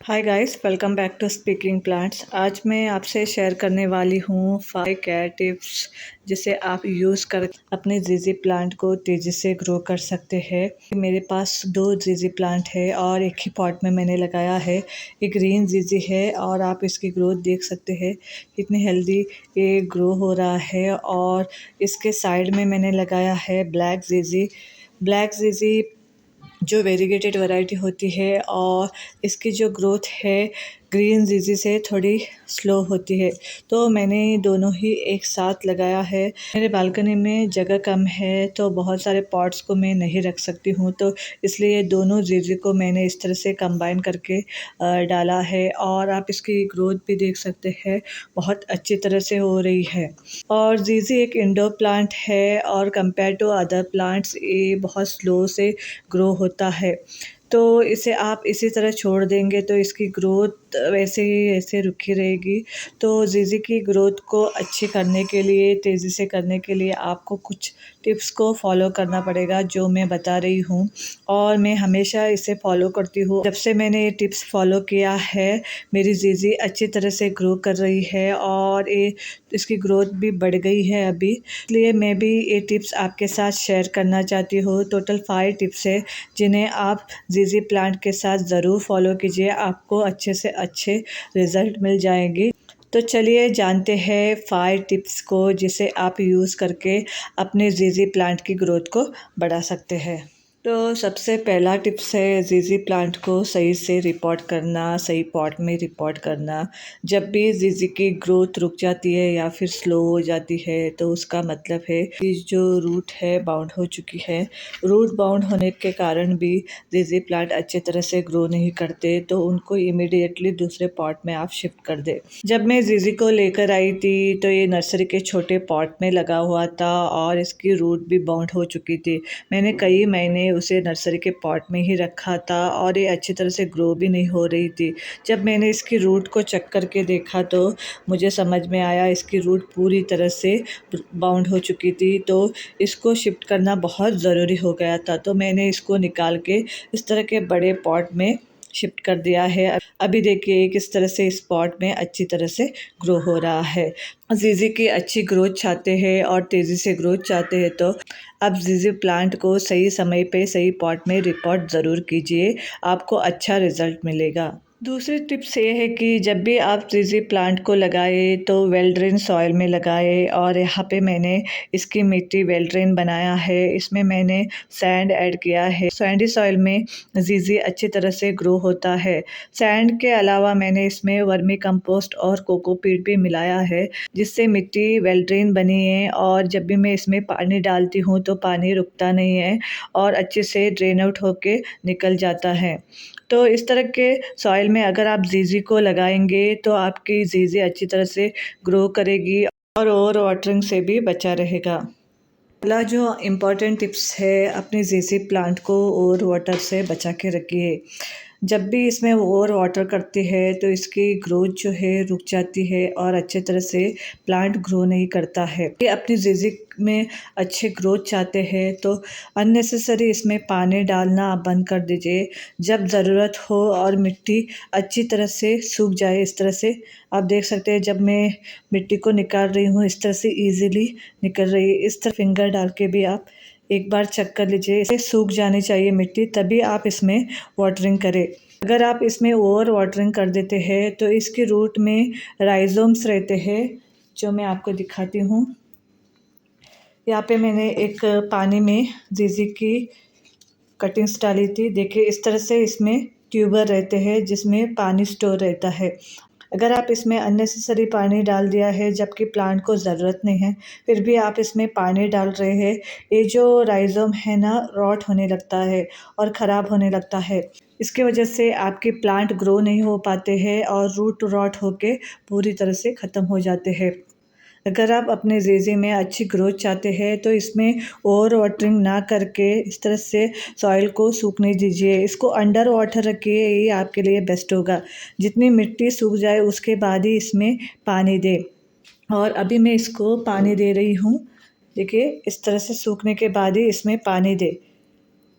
Hi guys, welcome back to speaking plants. आज मैं आपसे शेयर करने वाली हूँ 5 केयर टिप्स जिसे आप यूज़ कर अपने जीजी प्लांट को तेज़ी से ग्रो कर सकते हैं। मेरे पास 2 जीजी प्लांट है और एक ही पॉट में मैंने लगाया है। ये ग्रीन जीजी है और आप इसकी ग्रोथ देख सकते हैं कितनी हेल्दी ये ग्रो हो रहा है। और इसके साइड में मैंने लगाया है ब्लैक जीजी। ब्लैक जीजी जो वेरीगेटेड वैरायटी होती है और इसकी जो ग्रोथ है ग्रीन जीजी से थोड़ी स्लो होती है, तो मैंने दोनों ही एक साथ लगाया है। मेरे बालकनी में जगह कम है तो बहुत सारे पॉट्स को मैं नहीं रख सकती हूँ, तो इसलिए दोनों जीजी को मैंने इस तरह से कंबाइन करके डाला है। और आप इसकी ग्रोथ भी देख सकते हैं, बहुत अच्छी तरह से हो रही है। और जीजी एक इंडोर प्लांट है और कंपेयर टू अदर प्लांट्स ये बहुत स्लो से ग्रो होता है, तो इसे आप इसी तरह छोड़ देंगे तो इसकी ग्रोथ वैसे ही ऐसे रुकी रहेगी। तो जीजी की ग्रोथ को अच्छी करने के लिए, तेज़ी से करने के लिए आपको कुछ टिप्स को फॉलो करना पड़ेगा जो मैं बता रही हूँ, और मैं हमेशा इसे फॉलो करती हूँ। जब से मैंने ये टिप्स फॉलो किया है मेरी जीजी अच्छी तरह से ग्रो कर रही है और ये इसकी ग्रोथ भी बढ़ गई है अभी, इसलिए मैं भी ये टिप्स आपके साथ शेयर करना चाहती हूँ। टोटल 5 टिप्स है जिन्हें आप जीजी प्लांट के साथ ज़रूर फॉलो कीजिए, आपको अच्छे से अच्छे रिज़ल्ट मिल जाएंगे। तो चलिए जानते हैं 5 टिप्स को जिसे आप यूज़ करके अपने जीजी प्लांट की ग्रोथ को बढ़ा सकते हैं। तो सबसे पहला टिप्स है जीजी प्लांट को सही से रिपोर्ट करना, सही पॉट में रिपोर्ट करना। जब भी जीजी की ग्रोथ रुक जाती है या फिर स्लो हो जाती है तो उसका मतलब है कि जो रूट है बाउंड हो चुकी है। रूट बाउंड होने के कारण भी जीजी प्लांट अच्छे तरह से ग्रो नहीं करते, तो उनको इमीडिएटली दूसरे पॉट में आप शिफ्ट कर दे। जब मैं जीजी को लेकर आई थी तो ये नर्सरी के छोटे पॉट में लगा हुआ था और इसकी रूट भी बाउंड हो चुकी थी। मैंने कई महीने उसे नर्सरी के पॉट में ही रखा था और ये अच्छी तरह से ग्रो भी नहीं हो रही थी। जब मैंने इसकी रूट को चेक करके देखा तो मुझे समझ में आया इसकी रूट पूरी तरह से बाउंड हो चुकी थी, तो इसको शिफ्ट करना बहुत ज़रूरी हो गया था। तो मैंने इसको निकाल के इस तरह के बड़े पॉट में शिफ्ट कर दिया है। अभी देखिए किस तरह से इस पॉट में अच्छी तरह से ग्रो हो रहा है। जीजी की अच्छी ग्रोथ चाहते हैं और तेज़ी से ग्रोथ चाहते हैं तो आप जीजी प्लांट को सही समय पे सही पॉट में रिपोर्ट ज़रूर कीजिए, आपको अच्छा रिज़ल्ट मिलेगा। दूसरी टिप्स ये है कि जब भी आप जीजी प्लांट को लगाए तो वेल ड्रेन सॉइल में लगाए। और यहाँ पे मैंने इसकी मिट्टी वेल ड्रेन बनाया है, इसमें मैंने सैंड ऐड किया है। सैंडी सॉइल में जीजी अच्छी तरह से ग्रो होता है। सैंड के अलावा मैंने इसमें वर्मी कंपोस्ट और कोकोपीट भी मिलाया है, जिससे मिट्टी वेल ड्रेन बनी है और जब भी मैं इसमें पानी डालती हूँ तो पानी रुकता नहीं है और अच्छे से ड्रेन आउट होके निकल जाता है। तो इस तरह के सॉइल में अगर आप जीजी को लगाएंगे तो आपकी जीजी अच्छी तरह से ग्रो करेगी और ओवर वाटरिंग से भी बचा रहेगा। अगला जो इम्पॉर्टेंट टिप्स है, अपने जीजी प्लांट को ओवर वाटर से बचा के रखिए। जब भी इसमें ओवर वाटर करती है तो इसकी ग्रोथ जो है रुक जाती है और अच्छे तरह से प्लांट ग्रो नहीं करता है। ये अपनी जीजी में अच्छे ग्रोथ चाहते हैं तो अननेसेसरी इसमें पानी डालना आप बंद कर दीजिए। जब ज़रूरत हो और मिट्टी अच्छी तरह से सूख जाए, इस तरह से आप देख सकते हैं जब मैं मिट्टी को निकाल रही हूँ इस तरह से ईज़िली निकल रही है। इस तरह फिंगर डाल के भी आप एक बार चेक कर लीजिए, इसे सूख जानी चाहिए मिट्टी, तभी आप इसमें वाटरिंग करें। अगर आप इसमें ओवर वाटरिंग कर देते हैं तो इसके रूट में राइजोम्स रहते हैं, जो मैं आपको दिखाती हूँ। यहाँ पे मैंने एक पानी में जीजी की कटिंग्स डाली थी, देखिए इस तरह से इसमें ट्यूबर रहते हैं जिसमें पानी स्टोर रहता है। अगर आप इसमें अननेसेसरी पानी डाल दिया है जबकि प्लांट को ज़रूरत नहीं है, फिर भी आप इसमें पानी डाल रहे हैं, ये जो राइज़ोम है ना रॉट होने लगता है और ख़राब होने लगता है। इसकी वजह से आपके प्लांट ग्रो नहीं हो पाते हैं और रूट रॉट होके पूरी तरह से ख़त्म हो जाते हैं। अगर आप अपने जीजी में अच्छी ग्रोथ चाहते हैं तो इसमें ओवर वाटरिंग ना करके इस तरह से सॉइल को सूखने दीजिए। इसको अंडर वाटर रखिए, ये आपके लिए बेस्ट होगा। जितनी मिट्टी सूख जाए उसके बाद ही इसमें पानी दें। और अभी मैं इसको पानी दे रही हूँ, देखिए इस तरह से सूखने के बाद ही इसमें पानी दें।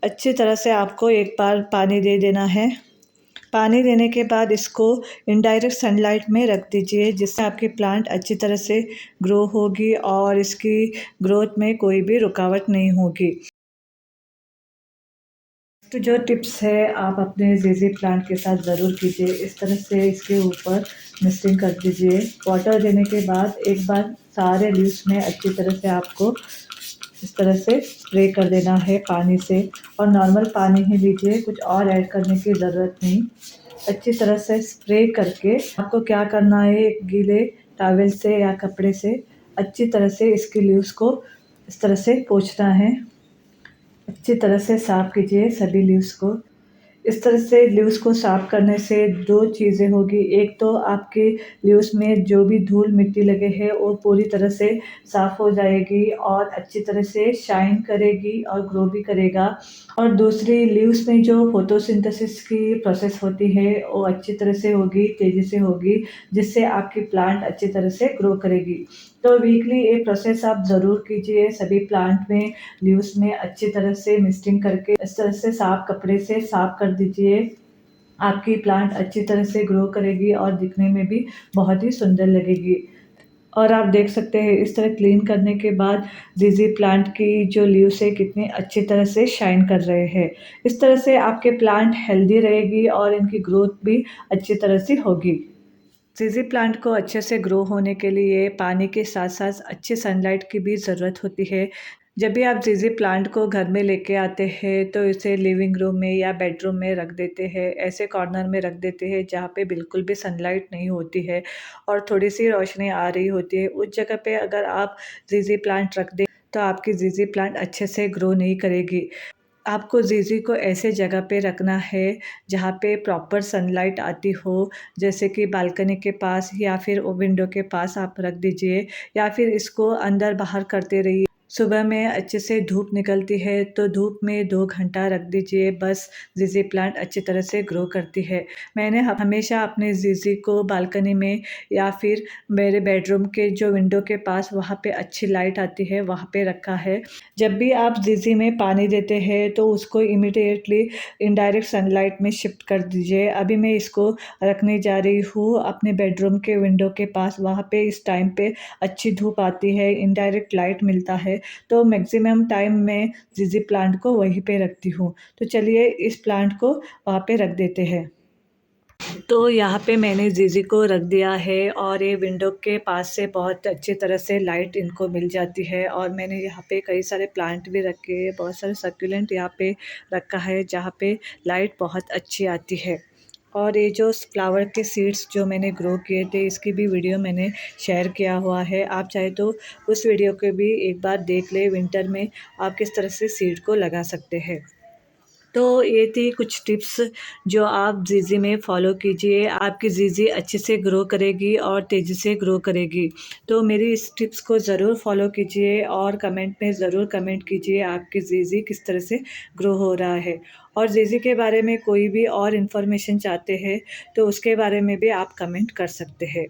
अच्छी तरह से आपको एक बार पानी दे देना है। पानी देने के बाद इसको इनडायरेक्ट सनलाइट में रख दीजिए, जिससे आपकी प्लांट अच्छी तरह से ग्रो होगी और इसकी ग्रोथ में कोई भी रुकावट नहीं होगी। तो जो टिप्स है आप अपने ज़िज़ी प्लांट के साथ ज़रूर कीजिए। इस तरह से इसके ऊपर मिस्टिंग कर दीजिए। वाटर देने के बाद एक बार सारे लीव्स में अच्छी तरह से आपको इस तरह से स्प्रे कर देना है पानी से, और नॉर्मल पानी ही लीजिए, कुछ और ऐड करने की ज़रूरत नहीं। अच्छी तरह से स्प्रे करके आपको क्या करना है, एक गीले टॉवल से या कपड़े से अच्छी तरह से इसकी लीव्स को इस तरह से पोंछना है। अच्छी तरह से साफ़ कीजिए सभी लीव्स को। इस तरह से लीव्स को साफ़ करने से 2 चीज़ें होगी। एक तो आपके लीव्स में जो भी धूल-मिट्टी लगे हैं वो पूरी तरह से साफ़ हो जाएगी और अच्छी तरह से शाइन करेगी और ग्रो भी करेगा। और दूसरी, लीव्स में जो फ़ोटोसिंथेसिस की प्रोसेस होती है वो अच्छी तरह से होगी, तेज़ी से होगी, जिससे आपकी प्लांट अच्छी तरह से ग्रो करेगी। तो वीकली ये प्रोसेस आप ज़रूर कीजिए। सभी प्लांट में लीव्स में अच्छी तरह से मिस्टिंग करके इस तरह से साफ़ कपड़े से साफ़ कर दीजिए। आपकी प्लांट अच्छी तरह से ग्रो करेगी और दिखने में भी बहुत ही सुंदर लगेगी। और आप देख सकते हैं इस तरह क्लीन करने के बाद ज़िज़ी प्लांट की जो लीव्स है कितनी अच्छी तरह से शाइन कर रहे हैं। इस तरह से आपके प्लांट हेल्दी रहेगी और इनकी ग्रोथ भी अच्छी तरह से होगी। ज़िज़ी प्लांट को अच्छे से ग्रो होने के लिए पानी के साथ-साथ अच्छी सनलाइट की भी ज़रूरत होती है। जब भी आप ज़िज़ी प्लांट को घर में लेके आते हैं तो इसे लिविंग रूम में या बेडरूम में रख देते हैं। ऐसे कॉर्नर में रख देते हैं जहाँ पे बिल्कुल भी सनलाइट नहीं होती है और थोड़ी-सी रोशनी आ रही होती है। उस जगह पे अगर आप ज़िज़ी प्लांट रख दें तो आपकी ज़िज़ी प्लांट अच्छे से ग्रो नहीं करेगी। आपको ज़िज़ी को ऐसे जगह पे रखना है जहाँ पे प्रॉपर सनलाइट आती हो, जैसे कि बालकनी के पास या फिर विंडो के पास आप रख दीजिए, या फिर इसको अंदर-बाहर करते रहिए। सुबह में अच्छे से धूप निकलती है तो धूप में 2 घंटा रख दीजिए, बस ज़िज़ी प्लांट अच्छी तरह से ग्रो करती है। मैंने हमेशा अपने ज़िज़ी को बालकनी में या फिर मेरे बेडरूम के जो विंडो के पास वहाँ पे अच्छी लाइट आती है वहाँ पे रखा है। जब भी आप ज़िज़ी में पानी देते हैं तो उसको इमीडिएटली इनडायरेक्ट सनलाइट में शिफ्ट कर दीजिए। अभी मैं इसको रखने जा रही हूँ अपने बेडरूम के विंडो के पास। वहाँ पे इस टाइम पे अच्छी धूप आती है, इनडायरेक्ट लाइट मिलता है, तो मैक्सिमम टाइम मैं ज़िज़ी प्लांट को वहीं पे रखती हूँ। तो चलिए इस प्लांट को वहाँ पे रख देते हैं। तो यहाँ पे मैंने ज़िज़ी को रख दिया है और ये विंडो के पास से बहुत अच्छी तरह से लाइट इनको मिल जाती है। और मैंने यहाँ पे कई सारे प्लांट भी रखे हैं, बहुत सारे सक्यूलेंट यहाँ पे रखा है जहाँ पे लाइट बहुत अच्छी आती है। और ये जो फ्लावर के सीड्स जो मैंने ग्रो किए थे इसकी भी वीडियो मैंने शेयर किया हुआ है। आप चाहे तो उस वीडियो को भी एक बार देख लें। विंटर में आप किस तरह से सीड को लगा सकते हैं। तो ये थी कुछ टिप्स जो आप ज़िज़ी में फ़ॉलो कीजिए। आपकी ज़िज़ी अच्छे से ग्रो करेगी और तेज़ी से ग्रो करेगी। तो मेरी इस टिप्स को ज़रूर फ़ॉलो कीजिए और कमेंट में ज़रूर कमेंट कीजिए आपकी ज़िज़ी किस तरह से ग्रो हो रहा है। और ज़िज़ी के बारे में कोई भी और इन्फॉर्मेशन चाहते हैं तो उसके बारे में भी आप कमेंट कर सकते हैं।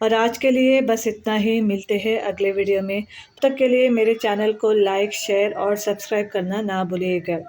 और आज के लिए बस इतना ही, मिलते हैं अगले वीडियो में। तब तक के लिए मेरे चैनल को लाइक, शेयर और सब्सक्राइब करना ना भूलिएगा।